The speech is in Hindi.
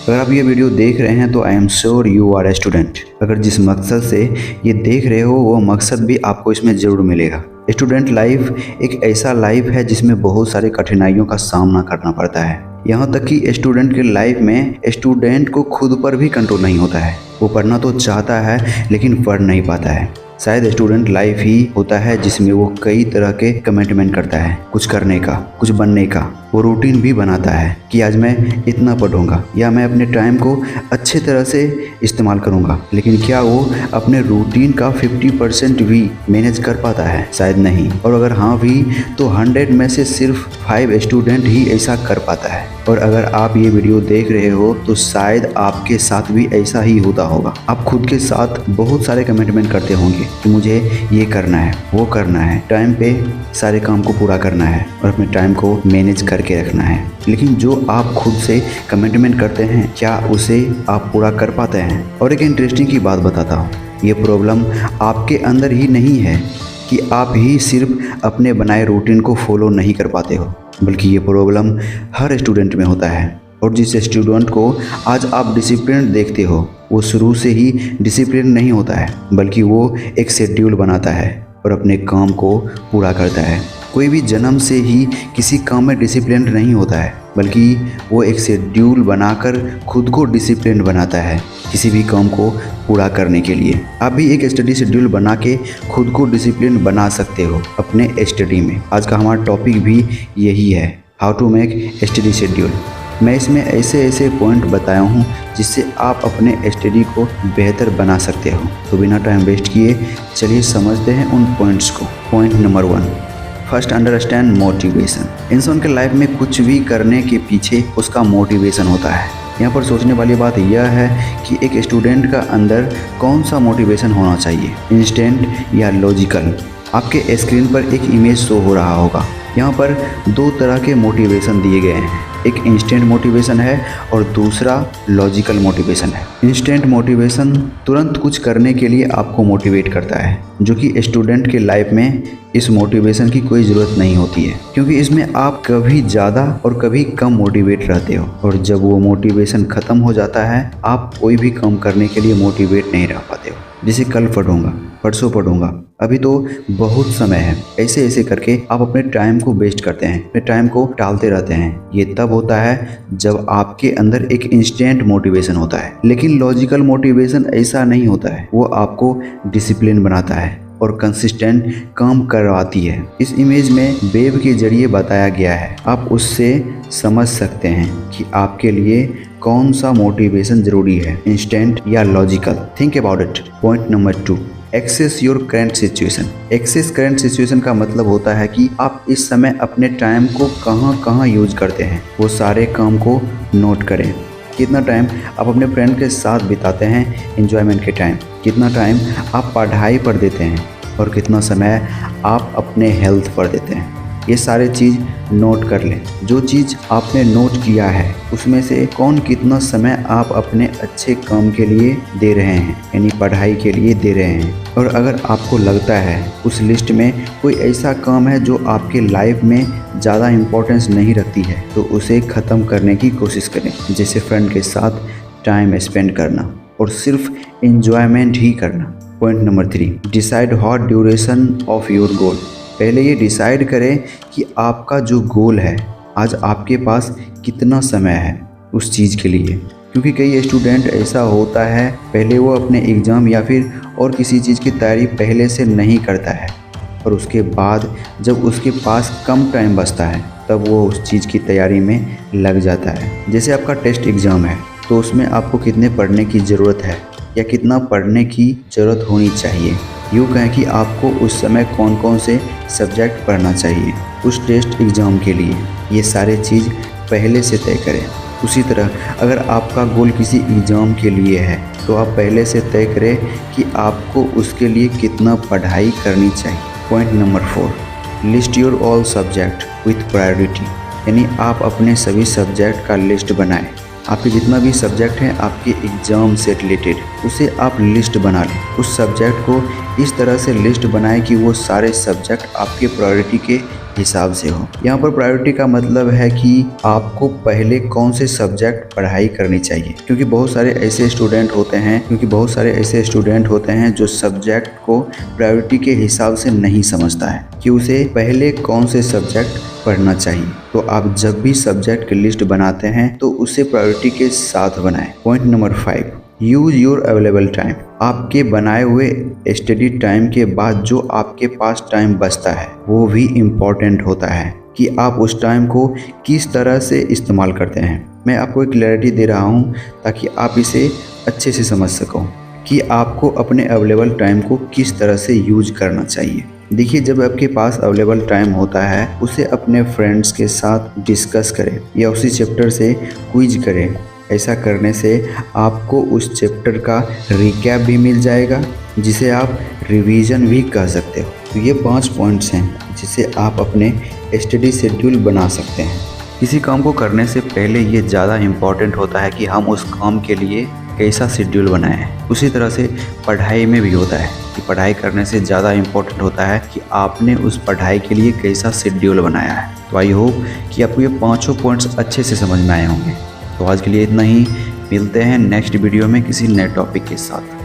अगर आप ये वीडियो देख रहे हैं तो I am sure you are a student. अगर जिस मकसद से ये देख रहे हो वो मकसद भी आपको इसमें ज़रूर मिलेगा। स्टूडेंट लाइफ एक ऐसा लाइफ है जिसमें बहुत सारी कठिनाइयों का सामना करना पड़ता है। यहाँ तक कि स्टूडेंट के लाइफ में स्टूडेंट को खुद पर भी कंट्रोल नहीं होता है। वो पढ़ना तो चाहता है लेकिन पढ़ नहीं पाता है। शायद स्टूडेंट लाइफ ही होता है जिसमें वो कई तरह के कमिटमेंट करता है, कुछ करने का, कुछ बनने का। वो रूटीन भी बनाता है कि आज मैं इतना पढ़ूंगा या मैं अपने टाइम को अच्छे तरह से इस्तेमाल करूंगा। लेकिन क्या वो अपने रूटीन का 50% भी मैनेज कर पाता है? शायद नहीं। और अगर हाँ भी तो 100 में से सिर्फ 5 स्टूडेंट ही ऐसा कर पाता है। और अगर आप ये वीडियो देख रहे हो तो शायद आपके साथ भी ऐसा ही होता होगा। आप खुद के साथ बहुत सारे कमिटमेंट करते होंगे कि मुझे ये करना है, वो करना है, टाइम पे सारे काम को पूरा करना है और अपने टाइम को मैनेज करके रखना है। लेकिन जो आप खुद से कमिटमेंट करते हैं क्या उसे आप पूरा कर पाते हैं? और एक इंटरेस्टिंग की बात बताता हूँ, ये प्रॉब्लम आपके अंदर ही नहीं है कि आप ही सिर्फ अपने बनाए रूटीन को फॉलो नहीं कर पाते हो, बल्कि ये प्रॉब्लम हर स्टूडेंट में होता है। और जिस स्टूडेंट को आज आप डिसिप्लिन देखते हो वो शुरू से ही डिसिप्लिन नहीं होता है, बल्कि वो एक शेड्यूल बनाता है और अपने काम को पूरा करता है। कोई भी जन्म से ही किसी काम में डिसिप्लिन नहीं होता है, बल्कि वो एक शेड्यूल बनाकर खुद को डिसिप्लिन बनाता है किसी भी काम को पूरा करने के लिए। आप भी एक स्टडी शेड्यूल बना के खुद को डिसिप्लिन बना सकते हो अपने स्टडी में। आज का हमारा टॉपिक भी यही है, how to make study schedule. मैं इसमें ऐसे पॉइंट बताया हूँ जिससे आप अपने स्टडी को बेहतर बना सकते हो। तो बिना टाइम वेस्ट किए चलिए समझते हैं उन पॉइंट्स को। Point number 1, first understand motivation. इंसान के लाइफ में कुछ भी करने के पीछे उसका मोटिवेशन होता है। यहाँ पर सोचने वाली बात यह है कि एक स्टूडेंट का अंदर कौन सा मोटिवेशन होना चाहिए, इंस्टेंट या लॉजिकल। आपके स्क्रीन पर एक इमेज शो हो रहा होगा। यहाँ पर 2 तरह के मोटिवेशन दिए गए हैं, एक इंस्टेंट मोटिवेशन है और दूसरा लॉजिकल मोटिवेशन है। इंस्टेंट मोटिवेशन तुरंत कुछ करने के लिए आपको मोटिवेट करता है, जो कि स्टूडेंट के लाइफ में इस मोटिवेशन की कोई ज़रूरत नहीं होती है, क्योंकि इसमें आप कभी ज़्यादा और कभी कम मोटिवेट रहते हो। और जब वो मोटिवेशन ख़त्म हो जाता है आप कोई भी काम करने के लिए मोटिवेट नहीं रह पाते हो। जैसे कल पढ़ूंगा, परसों पढ़ूंगा, अभी तो बहुत समय है, ऐसे करके आप अपने टाइम को वेस्ट करते हैं, अपने टाइम को टालते रहते हैं। ये तब होता है जब आपके अंदर एक इंस्टेंट मोटिवेशन होता है। लेकिन लॉजिकल मोटिवेशन ऐसा नहीं होता है, वो आपको डिसिप्लिन बनाता है और कंसिस्टेंट काम करवाती है। इस इमेज में वेव के जरिए बताया गया है, आप उससे समझ सकते हैं कि आपके लिए कौन सा मोटिवेशन जरूरी है, इंस्टेंट या logical. Think about it. Point number 2, access your current situation. Access current situation का मतलब होता है कि आप इस समय अपने टाइम को कहाँ यूज करते हैं, वो सारे काम को नोट करें। कितना टाइम आप अपने फ्रेंड के साथ बिताते हैं एंजॉयमेंट के टाइम, कितना टाइम आप पढ़ाई पर देते हैं और कितना समय आप अपने हेल्थ पर देते हैं। ये सारे चीज़ नोट कर लें। जो चीज़ आपने नोट किया है उसमें से कौन कितना समय आप अपने अच्छे काम के लिए दे रहे हैं, यानी पढ़ाई के लिए दे रहे हैं। और अगर आपको लगता है उस लिस्ट में कोई ऐसा काम है जो आपके लाइफ में ज़्यादा इम्पोर्टेंस नहीं रखती है तो उसे ख़त्म करने की कोशिश करें। जैसे फ्रेंड के साथ टाइम स्पेंड करना और सिर्फ एंजॉयमेंट ही करना। Point number 3, decide what duration of your goal. पहले ये डिसाइड करें कि आपका जो गोल है आज आपके पास कितना समय है उस चीज़ के लिए। क्योंकि कई स्टूडेंट ऐसा होता है पहले वो अपने एग्ज़ाम या फिर और किसी चीज़ की तैयारी पहले से नहीं करता है और उसके बाद जब उसके पास कम टाइम बचता है तब वो उस चीज़ की तैयारी में लग जाता है। जैसे आपका टेस्ट एग्ज़ाम है तो उसमें आपको कितने पढ़ने की ज़रूरत है या कितना पढ़ने की ज़रूरत होनी चाहिए। यूँ कहें कि आपको उस समय कौन कौन से सब्जेक्ट पढ़ना चाहिए उस टेस्ट एग्ज़ाम के लिए, ये सारे चीज़ पहले से तय करें। उसी तरह अगर आपका गोल किसी एग्ज़ाम के लिए है तो आप पहले से तय करें कि आपको उसके लिए कितना पढ़ाई करनी चाहिए। Point number 4, list your all subject with priority. यानी आप अपने सभी सब्जेक्ट का लिस्ट बनाएं। आपके जितना भी सब्जेक्ट हैं आपके एग्ज़ाम से रिलेटेड उसे आप लिस्ट बना लें। उस सब्जेक्ट को इस तरह से लिस्ट बनाएं कि वो सारे सब्जेक्ट आपके प्रायोरिटी के हिसाब से हो। यहाँ पर प्रायोरिटी का मतलब है कि आपको पहले कौन से सब्जेक्ट पढ़ाई करनी चाहिए, क्योंकि बहुत सारे ऐसे स्टूडेंट होते हैं जो सब्जेक्ट को प्रायोरिटी के हिसाब से नहीं समझता है कि उसे पहले कौन से सब्जेक्ट पढ़ना चाहिए। तो आप जब भी सब्जेक्ट की लिस्ट बनाते हैं तो उसे प्रायोरिटी के साथ बनाएं। Point number 5, use your available time. आपके बनाए हुए स्टडी टाइम के बाद जो आपके पास टाइम बचता है वो भी इम्पोर्टेंट होता है कि आप उस टाइम को किस तरह से इस्तेमाल करते हैं। मैं आपको एक क्लैरिटी दे रहा हूँ ताकि आप इसे अच्छे से समझ सको कि आपको अपने अवेलेबल टाइम को किस तरह से यूज करना चाहिए। देखिए, जब आपके पास अवेलेबल टाइम होता है उसे अपने फ्रेंड्स के साथ डिस्कस करें या उसी चैप्टर से क्विज करें। ऐसा करने से आपको उस चैप्टर का रिकैप भी मिल जाएगा जिसे आप रिवीजन भी कह सकते हो। तो ये 5 पॉइंट्स हैं जिसे आप अपने स्टडी शेड्यूल बना सकते हैं। किसी काम को करने से पहले ये ज़्यादा इम्पॉर्टेंट होता है कि हम उस काम के लिए कैसा शेड्यूल बनाए हैं। उसी तरह से पढ़ाई में भी होता है कि पढ़ाई करने से ज़्यादा इम्पोर्टेंट होता है कि आपने उस पढ़ाई के लिए कैसा शेड्यूल बनाया है। तो आई होप कि आपको ये 5 पॉइंट्स अच्छे से समझ में आए होंगे। तो आज के लिए इतना ही, मिलते हैं नेक्स्ट वीडियो में किसी नए टॉपिक के साथ।